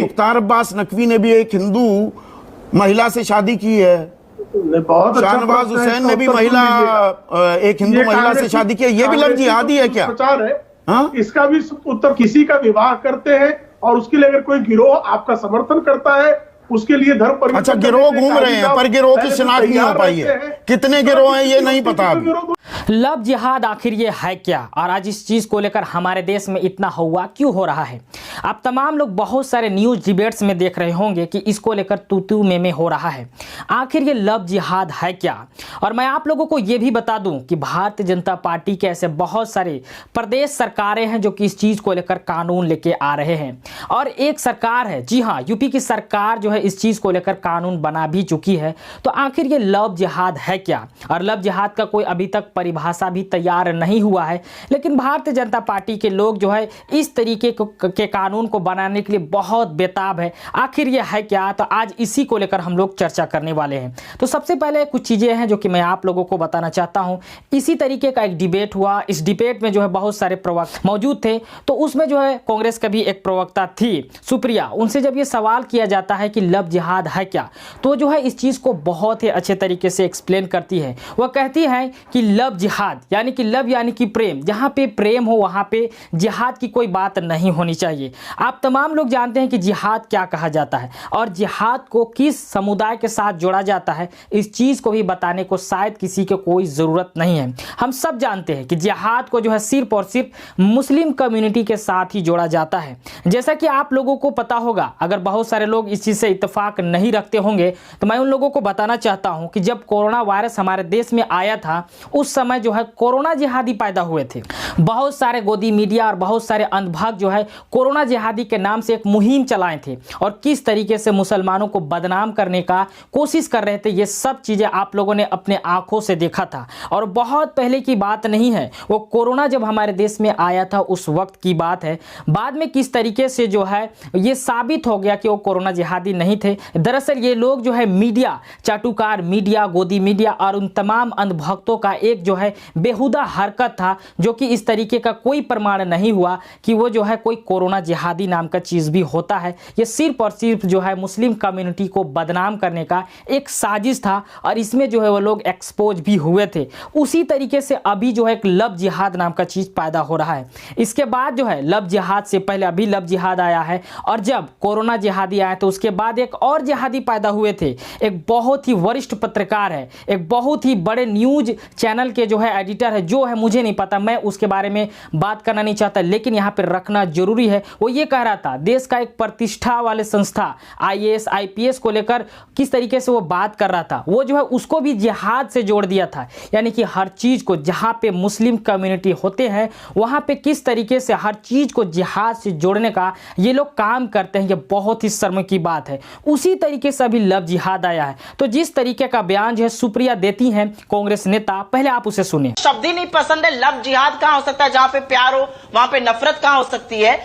मुख्तार अब्बास नकवी ने भी एक हिंदू महिला से शादी की है, शाहनवाज हुसैन ने भी एक हिंदू महिला से शादी की है। ये भी लव जिहादी है क्या? प्रचार है। हाँ? इसका भी उत्तर, किसी का विवाह करते हैं और उसके लिए अगर कोई गिरोह आपका समर्थन करता है, उसके लिए धर्म परिवर्तन। अच्छा, गिरोह घूम रहे हैं पर गिरोह की शिनाख्त नहीं हो पाई है। कितने गिरोह हैं ये नहीं पता अभी। लव जिहाद आखिर ये है क्या, और आज इस चीज को लेकर हमारे देश में इतना हुआ क्यों हो रहा है? आप तमाम लोग बहुत सारे न्यूज डिबेट्स में देख रहे होंगे कि इसको लेकर तू में हो रहा है। आखिर ये लव जिहाद है क्या? और मैं आप लोगों को ये भी बता दूं कि भारतीय जनता पार्टी के ऐसे बहुत सारे प्रदेश सरकारें हैं जो कि इस चीज को लेकर कानून लेके आ रहे हैं, और एक सरकार है, जी हाँ, यूपी की सरकार जो है इस चीज को लेकर कानून बना भी चुकी है। तो आखिर ये लव जिहाद है क्या? और लव जिहाद का कोई अभी तक परिभाषा भी तैयार नहीं हुआ है, लेकिन भारतीय जनता पार्टी के लोग जो है इस तरीके के कानून को बनाने के लिए बहुत बेताब है। आखिर ये है क्या? तो आज इसी को लेकर हम लोग चर्चा करने वाले हैं। तो सबसे पहले कुछ चीजें हैं जो कि मैं आप लोगों को बताना चाहता हूं। इसी तरीके का एक डिबेट हुआ, इस डिबेट में जो है बहुत सारे प्रवक्ता मौजूद थे। तो उसमें जो है कांग्रेस का भी एक प्रवक्ता थी सुप्रिया, उनसे जब ये सवाल किया जाता है कि लव जिहाद है क्या, तो जो है इस चीज को बहुत ही अच्छे तरीके से एक्सप्लेन करती है। वह कहती है कि लव जिहाद यानी कि लव यानी कि प्रेम, जहां पे प्रेम हो वहां पे जिहाद की कोई बात नहीं होनी चाहिए। आप तमाम लोग जानते हैं कि जिहाद क्या कहा जाता है और जिहाद को किस समुदाय के साथ जोड़ा जाता है, इस चीज को भी बताने को शायद किसी को कोई जरूरत नहीं है। हम सब जानते हैं कि जिहाद को जो है सिर्फ और सिर्फ मुस्लिम कम्युनिटी के साथ ही जोड़ा जाता है। जैसा कि आप लोगों को पता होगा, अगर बहुत सारे लोग इस चीज से इत्तेफाक नहीं रखते होंगे तो मैं उन लोगों को बताना चाहता हूं कि जब कोरोना वायरस हमारे देश में आया था, उस समय जो है कोरोना जिहादी पैदा हुए थे। बहुत सारे गोदी मीडिया और बहुत सारे अंधभक्त जो है कोरोना जिहादी के नाम से एक मुहिम चलाए थे और किस तरीके से मुसलमानों को बदनाम करने का कोशिश कर रहे थे। ये सब चीजें आप लोगों ने अपने आंखों से देखा था और बहुत पहले की बात नहीं है। वो कोरोना जब हमारे देश में आया था उस वक्त की बात है। बाद में किस तरीके से जो है ये साबित हो गया कि वो कोरोना जिहादी नहीं थे। दरअसल ये लोग जो है मीडिया, चाटुकार मीडिया, गोदी मीडिया और उन तमाम अंधभक्तों का एक जो है बेहुदा हरकत था, जो कि इस तरीके का कोई प्रमाण नहीं हुआ कि वो जो है कोई कोरोना जिहादी नाम का चीज भी होता है। ये सिर्फ और सिर्फ जो है मुस्लिम कम्युनिटी को बदनाम करने का एक साजिश था और इसमें जो है वो लोग एक्सपोज भी हुए थे। उसी तरीके से अभी जो है एक लव जिहाद नाम का चीज पैदा हो रहा है। इसके बाद जो है लव जिहाद से पहले अभी लव जिहाद आया है, और जब कोरोना जिहादी आया तो उसके बाद एक और जिहादी पैदा हुए थे। एक बहुत ही वरिष्ठ पत्रकार है, एक बहुत ही बड़े न्यूज चैनल के जो है एडिटर है, जो है मुझे नहीं पता, मैं उसके बारे में बात करना नहीं चाहता, लेकिन यहाँ पर रखना जरूरी है। वो ये कह रहा था देश का एक प्रतिष्ठा वाले संस्था IAS IPS को लेकर किस तरीके से वो बात कर रहा था, वो जो है उसको भी जिहाद से जोड़ दिया था। यानी कि हर चीज को जहां पे मुस्लिम कम्युनिटी होते हैं वहां पे किस तरीके से हर चीज को जिहाद से जोड़ने का ये लोग काम करते हैं। ये बहुत ही शर्म की बात है। उसी तरीके से अभी लव जिहाद आया है। तो जिस तरीके का बयान जो है सुप्रिया देती हैं कांग्रेस नेता, पहले आप उसे सुनिए। शब्द ही नहीं पसंद है। लव जिहाद कहां हो सकता है? जहां पे प्यार हो वहां पे नफरत कहां हो सकती है?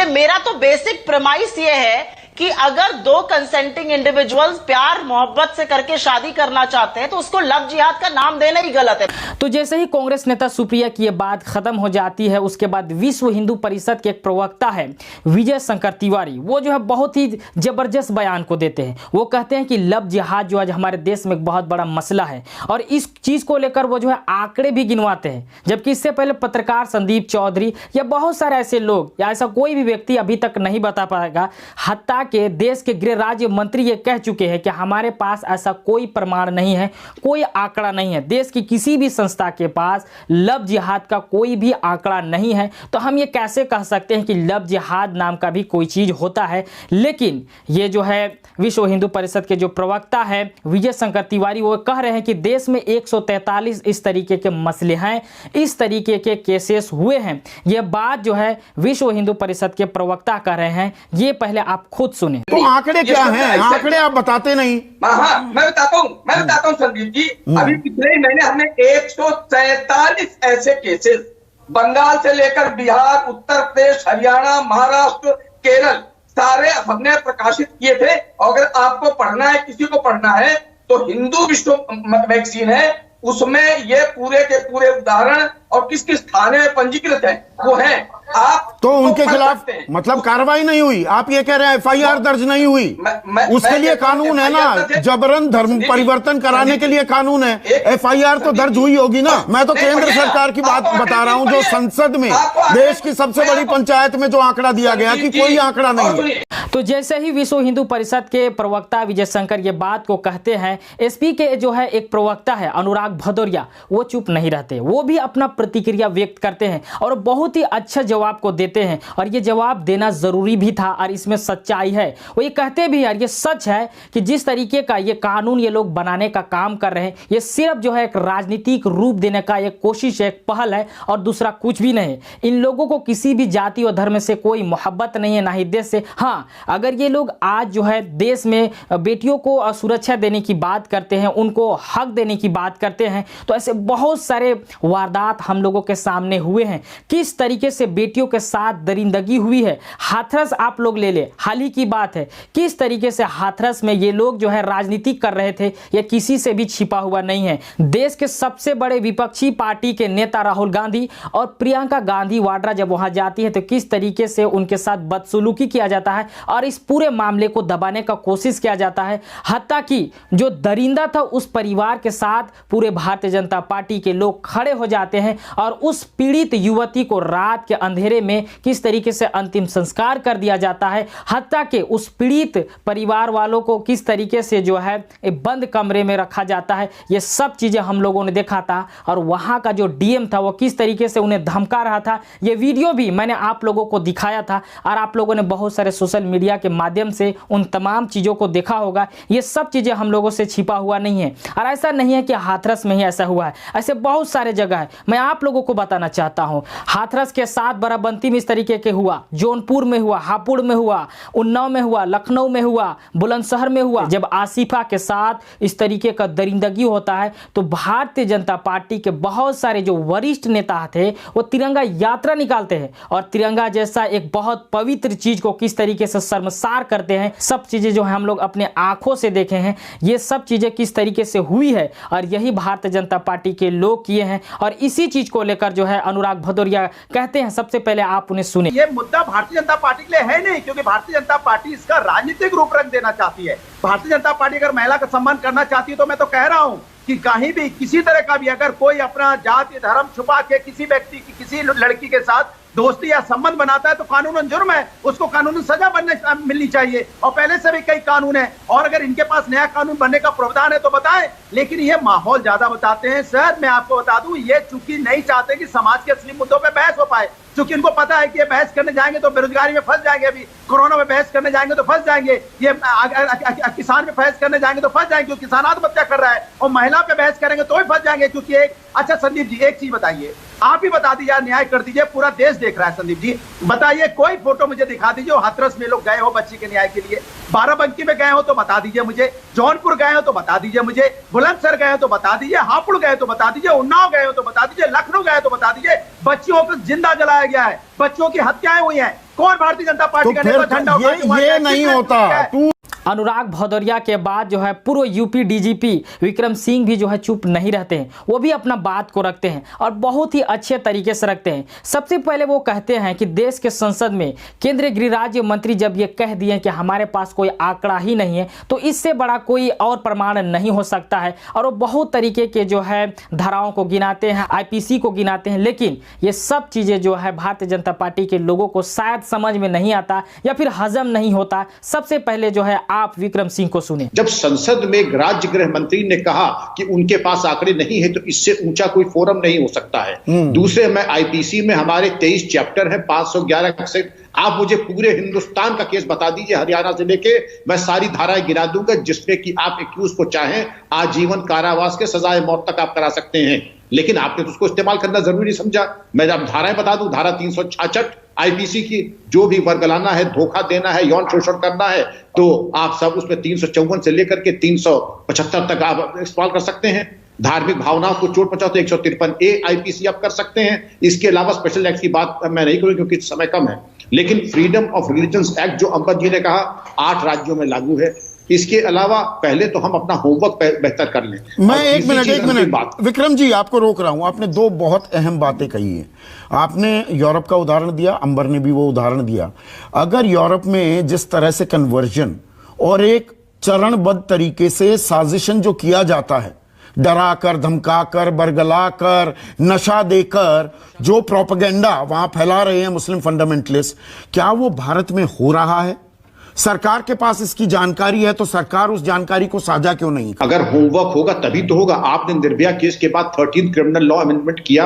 मेरा तो बेसिक प्रेमाइस ये है कि अगर दो कंसेंटिंग इंडिविजुअल्स प्यार मोहब्बत से करके शादी करना चाहते हैं तो उसको लव जिहाद का नाम देना ही गलत है। तो जैसे ही कांग्रेस नेता सुप्रिया की ये बात खत्म हो जाती है, उसके बाद विश्व हिंदू परिषद के एक प्रवक्ता है विजय शंकर तिवारी, वो जो है बहुत ही जबरदस्त बयान को देते हैं। वो कहते हैं कि लव जिहाद जो आज हमारे देश में एक बहुत बड़ा मसला है और इस चीज को लेकर वो जो है आंकड़े भी गिनवाते हैं, जबकि इससे पहले पत्रकार संदीप चौधरी या बहुत सारे ऐसे लोग या ऐसा कोई भी व्यक्ति अभी तक नहीं बता पाएगा। हत्या के देश के गृह राज्य मंत्री ये कह चुके हैं कि हमारे पास ऐसा कोई प्रमाण नहीं है, कोई आंकड़ा नहीं है। देश की किसी भी संस्था के पास लव जिहाद का कोई भी आंकड़ा नहीं है। तो हम ये कैसे कह सकते हैं कि लव जिहाद नाम का भी कोई चीज होता है? लेकिन ये जो है विश्व हिंदू परिषद के जो प्रवक्ता है विजय शंकर तिवारी, वो कह रहे हैं कि देश में 143 इस तरीके के मसले हैं, इस तरीके के केसेस हुए हैं। ये बात जो है विश्व हिंदू परिषद के प्रवक्ता कह रहे हैं। ये पहले आप खुद सुने। तो आंकड़े क्या हैं? आंकड़े आप बताते नहीं। हाँ, मैं बताता हूँ संदीप जी। अभी पिछले ही महीने हमने 147 ऐसे केसेस बंगाल से लेकर बिहार, उत्तर प्रदेश, हरियाणा, महाराष्ट्र, केरल सारे हमने प्रकाशित किए थे। अगर आपको पढ़ना है, किसी को पढ़ना है, तो हिंदू विश्व मैगजीन है, उसमें ये पूरे के पूरे उदाहरण और किस किस थाने में पंजीकृत है वो है। आप तो उनके खिलाफ मतलब कार्रवाई नहीं हुई, आप ये कह रहे हैं एफआईआर दर्ज नहीं हुई? उसके लिए कानून है ना, जबरन धर्म परिवर्तन कराने के लिए कानून है। एफआईआर तो दर्ज हुई होगी ना। मैं तो केंद्र सरकार की बात बता रहा हूं, जो संसद में देश की सबसे बड़ी पंचायत में जो आंकड़ा दिया गया कि कोई आंकड़ा नहीं है। तो जैसे ही विश्व हिंदू परिषद के प्रवक्ता विजय शंकर ये बात को कहते हैं, एसपी के जो है एक प्रवक्ता है अनुराग भदौरिया, वो चुप नहीं रहते, वो भी अपना प्रतिक्रिया व्यक्त करते हैं और बहुत ही अच्छा जवाब को देते हैं। और ये जवाब देना जरूरी भी था और इसमें सच्चाई है। वो ये कहते भी यार ये सच है कि जिस तरीके का ये कानून ये लोग बनाने का काम कर रहे हैं, ये सिर्फ जो है एक राजनीतिक रूप देने का एक कोशिश है, एक पहल है और दूसरा कुछ भी नहीं। इन लोगों को किसी भी जाति और धर्म से कोई मोहब्बत नहीं है, ना ही देश से। हाँ, अगर ये लोग आज जो है देश में बेटियों को सुरक्षा देने की बात करते हैं, उनको हक देने की बात करते हैं, तो ऐसे बहुत सारे वारदात हम लोगों के सामने हुए हैं। किस तरीके से बेटियों के साथ दरिंदगी हुई है। हाथरस आप लोग ले ले, हाल ही की बात है, किस तरीके से हाथरस में ये लोग जो है राजनीति कर रहे थे, ये किसी से भी छिपा हुआ नहीं है। देश के सबसे बड़े विपक्षी पार्टी के नेता राहुल गांधी और प्रियंका गांधी वाड्रा जब वहां जाती है तो किस तरीके से उनके साथ बदसलूकी किया जाता है और इस पूरे मामले को दबाने का कोशिश किया जाता है। हत्ता कि जो दरिंदा था उस परिवार के साथ पूरे भारतीय जनता पार्टी के लोग खड़े हो जाते हैं और उस पीड़ित युवती को रात के अंधेरे में किस तरीके से अंतिम संस्कार कर दिया जाता है। हत्ता कि उस पीड़ित परिवार वालों को किस तरीके से जो है बंद कमरे में रखा जाता है। ये सब चीजें हम लोगों ने देखा था और वहां का जो डीएम था वो किस तरीके से उन्हें धमका रहा था, ये वीडियो भी मैंने आप लोगों को दिखाया था और आप लोगों ने बहुत सारे सोशल मीडिया के माध्यम से उन तमाम चीजों को देखा होगा। ये सब चीजें हम लोगों से छिपा हुआ नहीं है और ऐसा नहीं है कि हाथरस में ही ऐसा हुआ है, ऐसे बहुत सारे जगह है। मैं आप लोगों को बताना चाहता हूं, हाथरस के साथ बाराबंकी में इस तरीके के हुआ, जौनपुर में हुआ, हापुड़ में हुआ, उन्नाव में हुआ, लखनऊ में हुआ, बुलंदशहर में हुआ। जब आसिफा के साथ इस तरीके का दरिंदगी होता है तो भारतीय जनता पार्टी के बहुत सारे जो वरिष्ठ नेता थे वो तिरंगा यात्रा निकालते हैं और तिरंगा जैसा एक बहुत पवित्र चीज को किस तरीके से शर्मसार करते हैं। सब चीजें जो है हम लोग अपने आंखों से देखे हैं, ये सब चीजें किस तरीके से हुई है और यही भारतीय जनता पार्टी के लोग किए हैं और इसी चीज को लेकर जो है अनुराग भदौरिया कहते हैं। सबसे पहले आप उन्हें सुने। ये मुद्दा भारतीय जनता पार्टी के लिए है नहीं, क्योंकि भारतीय जनता पार्टी इसका राजनीतिक रूप रंग देना चाहती है। भारतीय जनता पार्टी अगर महिला का सम्मान करना चाहती है तो मैं तो कह रहा हूं कि कहीं भी किसी तरह का भी अगर कोई अपना जाति धर्म छुपा के किसी व्यक्ति की किसी लड़की के साथ दोस्ती या संबंध बनाता है तो कानूनन जुर्म है, उसको कानूनन सजा मिलनी चाहिए और पहले से भी कई कानून है और अगर इनके पास नया कानून बनने का प्रावधान है तो बताएं। लेकिन ये माहौल ज्यादा बताते हैं। सर मैं आपको बता दूं, ये चूंकि नहीं चाहते कि समाज के असली मुद्दों पे बहस हो पाए, क्योंकि इनको पता है कि ये बहस करने जाएंगे तो बेरोजगारी में फंस जाएंगे, अभी कोरोना में बहस करने जाएंगे तो फंस जाएंगे, ये किसान पे बहस करने जाएंगे तो फंस जाएंगे क्योंकि किसान आत्महत्या कर रहा है, और महिला पे बहस करेंगे तो भी फंस जाएंगे क्योंकि एक। अच्छा संदीप जी एक चीज बताइए, आप ही बता दीजिए, न्याय कर दीजिए, पूरा देश देख रहा है। संदीप जी बताइए, कोई फोटो मुझे दिखा दीजिए हाथरस में लोग गए हो बच्ची के न्याय के लिए, बाराबंकी में गए हो तो बता दीजिए मुझे, जौनपुर गए हो तो बता दीजिए मुझे, बुलंदशहर गए हो तो बता दीजिए, हापुड़ गए तो बता दीजिए, उन्नाव गए हो तो बता दीजिए, लखनऊ गए तो बता दीजिए। बच्चियों को जिंदा जलाया गया है, बच्चों की हत्याएं हुई हैं, कौन भारतीय जनता पार्टी का नेता झंडा ये नहीं होता। तू अनुराग भदौरिया के बाद जो है पूर्व यूपी डीजीपी विक्रम सिंह भी जो है चुप नहीं रहते हैं, वो भी अपना बात को रखते हैं और बहुत ही अच्छे तरीके से रखते हैं। सबसे पहले वो कहते हैं कि देश के संसद में केंद्रीय गृह राज्य मंत्री जब ये कह दिए कि हमारे पास कोई आंकड़ा ही नहीं है तो इससे बड़ा कोई और प्रमाण नहीं हो सकता है, और वो बहुत तरीके के जो है धाराओं को गिनाते हैं, आईपीसी को गिनाते हैं, लेकिन ये सब चीज़ें जो है भारतीय जनता पार्टी के लोगों को शायद समझ में नहीं आता या फिर हजम नहीं होता। सबसे पहले जो है आप विक्रम सिंह को सुने। जब संसद में राज्य गृह मंत्री ने कहा कि उनके पास आंकड़े नहीं है तो इससे ऊंचा कोई फोरम नहीं हो सकता है। दूसरे में आईपीसी में हमारे 23 चैप्टर है, 511 से आप मुझे पूरे हिंदुस्तान का केस बता दीजिए, हरियाणा से लेके मैं सारी धाराएं गिरा दूंगा जिसमें कि आप एक्यूज को चाहें आजीवन कारावास के सजाए मौत तक आप करा सकते हैं, लेकिन आपने तो उसको इस्तेमाल करना जरूरी नहीं समझा। मैं जब धाराएं बता दूं, धारा 366 आईपीसी की, जो भी वर्गलाना है, धोखा देना है, यौन शोषण करना है, तो आप सब उसमें 354 से लेकर के 375 तक आप इस्तेमाल कर सकते हैं। धार्मिक भावनाओं को चोट पहुंचाओ तो 153A आईपीसी आप कर सकते हैं। इसके अलावा स्पेशल एक्ट की बात मैं नहीं करूंगी क्योंकि समय कम है, लेकिन फ्रीडम ऑफ रिलीजन एक्ट जो अंबद जी ने कहा 8 राज्यों में लागू है, इसके अलावा पहले तो हम अपना होमवर्क बेहतर कर लें। मैं एक मिनट विक्रम जी आपको रोक रहा हूं। आपने दो बहुत अहम बातें कही हैं। आपने यूरोप का उदाहरण दिया, अंबर ने भी वो उदाहरण दिया। अगर यूरोप में जिस तरह से कन्वर्जन और एक चरणबद्ध तरीके से साजिशन जो किया जाता है, डराकर, धमकाकर, बरगलाकर, नशा देकर जो प्रोपेगेंडा वहां फैला रहे हैं मुस्लिम फंडामेंटलिस्ट, क्या वो भारत में हो रहा है? सरकार के पास इसकी जानकारी है तो सरकार उस जानकारी को साझा क्यों नहीं? अगर होमवर्क होगा तभी तो होगा। आपने निर्भया केस के बाद 13th क्रिमिनल लॉ अमेंडमेंट किया,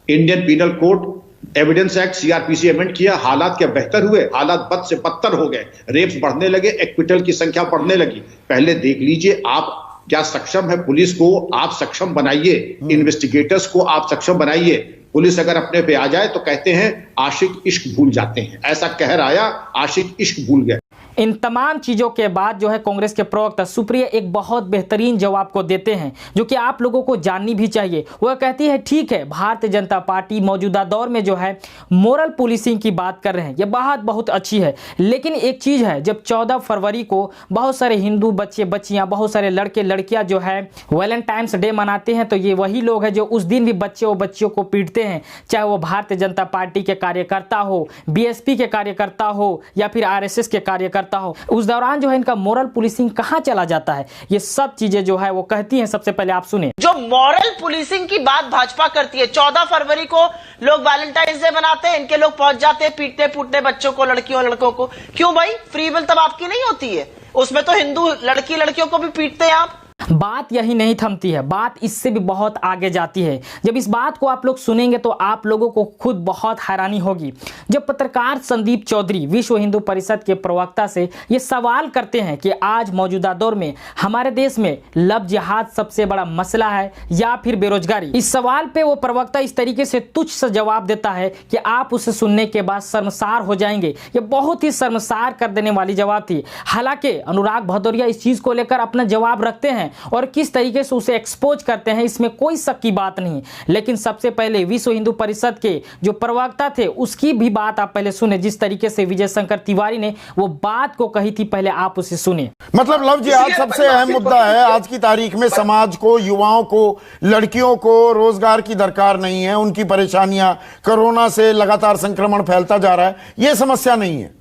Indian penal code, evidence act, CrPC amend किया, हालात क्या बेहतर हुए? हालात बद से बदतर हो गए, रेप्स बढ़ने लगे, एक्विटल की संख्या बढ़ने लगी। पहले देख लीजिए आप क्या सक्षम है। पुलिस को आप सक्षम बनाइए, इन्वेस्टिगेटर्स को आप सक्षम बनाइए। पुलिस अगर अपने पे आ जाए तो कहते हैं आशिक इश्क भूल जाते हैं, ऐसा कहर आया, आशिक इश्क भूल गए। इन तमाम चीज़ों के बाद जो है कांग्रेस के प्रवक्ता सुप्रिया एक बहुत बेहतरीन जवाब को देते हैं जो कि आप लोगों को जाननी भी चाहिए। वह कहती है ठीक है, भारतीय जनता पार्टी मौजूदा दौर में जो है मोरल पुलिसिंग की बात कर रहे हैं, ये बात बहुत अच्छी है। लेकिन एक चीज़ है, जब 14 फरवरी को बहुत सारे हिंदू बच्चे बच्चियाँ, बहुत सारे लड़के लड़कियाँ जो है वैलेंटाइंस डे मनाते हैं, तो ये वही लोग हैं जो उस दिन भी बच्चे और बच्चियों को पीटते हैं, चाहे वो भारतीय जनता पार्टी के कार्यकर्ता हो, बीएसपी के कार्यकर्ता हो या फिर आरएसएस के कार्यकर्ता हो। उस दौरान जो है इनका मोरल पुलिसिंग कहां चला जाता है, ये सब चीजें जो है वो कहती हैं। सबसे पहले आप सुने। जो मॉरल पुलिसिंग की बात भाजपा करती है, 14 फरवरी को लोग वैलेंटाइंस डे मनाते हैं, इनके लोग पहुंच जाते हैं पीटते फूटते बच्चों को, लड़कियों लड़कों को। क्यों भाई? फ्री विल तब आपकी नहीं होती है, उसमें तो हिंदू लड़की लड़कियों को भी पीटते हैं आप। बात यही नहीं थमती है, बात इससे भी बहुत आगे जाती है। जब इस बात को आप लोग सुनेंगे तो आप लोगों को खुद बहुत हैरानी होगी। जब पत्रकार संदीप चौधरी विश्व हिंदू परिषद के प्रवक्ता से ये सवाल करते हैं कि आज मौजूदा दौर में हमारे देश में लव जिहाद सबसे बड़ा मसला है या फिर बेरोजगारी, इस सवाल पे वो प्रवक्ता इस तरीके से तुच्छ से जवाब देता है कि आप उसे सुनने के बाद शर्मसार हो जाएंगे। ये बहुत ही शर्मसार कर देने वाली जवाब थी। हालांकि अनुराग भदौरिया इस चीज को लेकर अपना जवाब रखते हैं और किस तरीके से उसे एक्सपोज करते हैं, इसमें कोई शक की बात नहीं। लेकिन सबसे पहले विश्व हिंदू परिषद के जो प्रवक्ता थे उसकी भी बात आप पहले सुने। जिस तरीके से विजय शंकर तिवारी ने वो बात को कही थी, पहले आप उसे सुने। मतलब लव जिहाद सबसे अहम मुद्दा है आज की तारीख में। समाज को, युवाओं को, लड़कियों को रोजगार की दरकार नहीं है, उनकी परेशानियां, कोरोना से लगातार संक्रमण फैलता जा रहा है, यह समस्या नहीं है।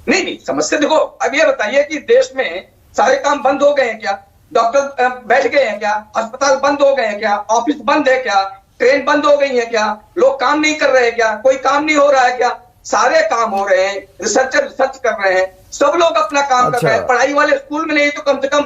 नहीं, समस्या देखो, अब ये बताइए कि देश में सारे काम बंद हो गए हैं क्या? डॉक्टर बैठ गए हैं क्या? अस्पताल बंद हो गए हैं क्या? ऑफिस बंद है क्या? ट्रेन बंद हो गई है क्या? लोग काम नहीं कर रहे हैं क्या? कोई काम नहीं हो रहा है क्या? सारे काम हो रहे हैं, रिसर्चर रिसर्च कर रहे हैं, सब लोग अपना काम कर रहे हैं। पढ़ाई वाले स्कूल में नहीं तो कम से कम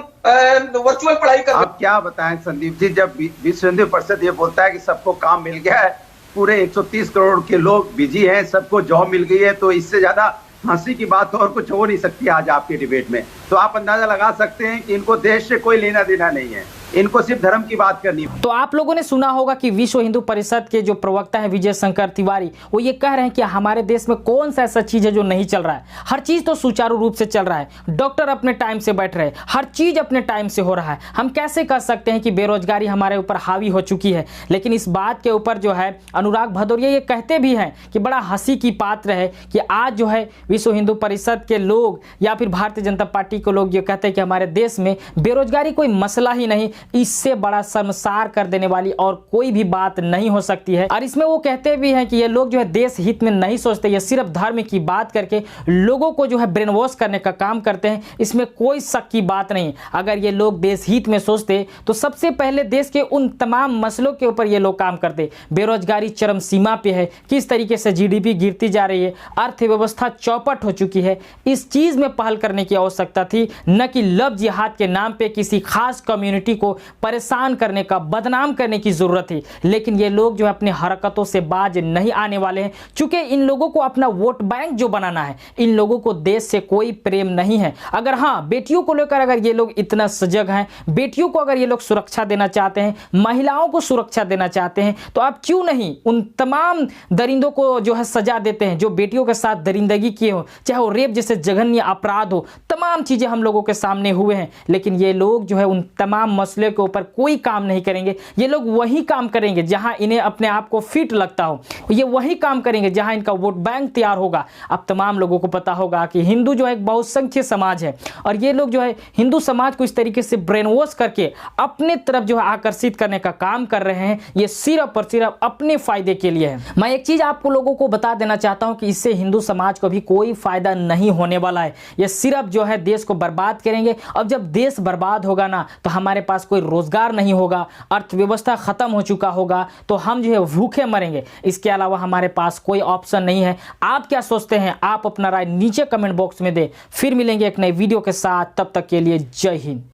वर्चुअल पढ़ाई कर रहे हैं। आप क्या बताएं संदीप जी, जब विश्व हिंदू परिषद ये बोलता है कि सबको काम मिल गया है, पूरे 130 करोड़ के लोग बिजी हैं, सबको जॉब मिल गई है, तो इससे ज्यादा हंसी की बात और कुछ हो नहीं सकती आज आपके डिबेट में। तो आप अंदाजा लगा सकते हैं कि इनको देश से कोई लेना देना नहीं है, इनको सिर्फ धर्म की बात करनी है। तो आप लोगों ने सुना होगा कि विश्व हिंदू परिषद के जो प्रवक्ता है विजय शंकर तिवारी, वो ये कह रहे हैं कि हमारे देश में कौन सा ऐसा चीज है जो नहीं चल रहा है। हर चीज तो सुचारू रूप से चल रहा है, डॉक्टर अपने टाइम से बैठ रहे हैं, हर चीज अपने टाइम से हो रहा है। हम कैसे कह सकते हैं कि बेरोजगारी हमारे ऊपर हावी हो चुकी है? लेकिन इस बात के ऊपर जो है अनुराग भदौरिया ये कहते भी हैं कि बड़ा हंसी की पात्र है कि आज जो है विश्व हिंदू परिषद के लोग या फिर भारतीय जनता पार्टी के लोग ये कहते हैं कि हमारे देश में बेरोजगारी कोई मसला ही नहीं। इससे बड़ा शर्मसार कर देने वाली और कोई भी बात नहीं हो सकती है। और इसमें वो कहते भी हैं कि ये लोग जो है देश हित में नहीं सोचते, ये सिर्फ धर्म की बात करके लोगों को जो है ब्रेन वॉश करने का काम करते हैं। इसमें कोई शक की बात नहीं। अगर ये लोग देश हित में सोचते तो सबसे पहले देश के उन तमाम मसलों के ऊपर ये लोग काम करते। बेरोजगारी चरम सीमा पे है, किस तरीके से जीडीपी गिरती जा रही है, अर्थव्यवस्था चौपट हो चुकी है, इस चीज में पहल करने की आवश्यकता थी, न कि लव जिहाद के नाम पे किसी खास कम्युनिटी को परेशान करने का, बदनाम करने की जरूरत थी। लेकिन ये लोग जो है अपनी हरकतों से बाज नहीं आने वाले हैं, चूंकि इन लोगों को अपना वोट बैंक जो बनाना है, इन लोगों को देश से कोई प्रेम नहीं है। अगर हाँ, बेटियों को लेकर अगर ये लोग इतना सजग हैं, बेटियों को अगर ये लोग सुरक्षा देना चाहते हैं, महिलाओं को सुरक्षा देना चाहते हैं, तो आप क्यों नहीं उन तमाम दरिंदों को जो है सजा देते हैं जो बेटियों के साथ दरिंदगी किए हो, चाहे वो रेप जैसे जघन्य अपराध हो, तमाम तमाम चीज़ें हम लोगों के सामने हुए हैं, लेकिन ये लोग जो है उन तमाम मसले के ऊपर कोई काम नहीं करेंगे। ये लोग वही काम करेंगे जहां इन्हें अपने आप को फिट लगता हो, ये वही काम करेंगे जहां इनका वोट बैंक तैयार होगा। अब तमाम लोगों को पता होगा कि हिंदू जो है एक बहुसंख्यक समाज है और ये लोग जो है हिंदू समाज को इस तरीके से ब्रेन वॉश करके अपने तरफ जो है आकर्षित करने का काम कर रहे हैं। ये सिर्फ और सिर्फ अपने फायदे के लिए है। मैं एक चीज आपको लोगों को बता देना चाहता हूं कि इससे हिंदू समाज को भी कोई फायदा नहीं होने वाला है। ये सिर्फ जो है देश को बर्बाद करेंगे। अब जब देश बर्बाद होगा ना तो हमारे पास कोई रोजगार नहीं होगा, अर्थव्यवस्था खत्म हो चुका होगा, तो हम जो है भूखे मरेंगे। इसके अलावा हमारे पास कोई ऑप्शन नहीं है। आप क्या सोचते हैं? आप अपना राय नीचे कमेंट बॉक्स में दें। फिर मिलेंगे एक नई वीडियो के साथ, तब तक के लिए जय हिंद।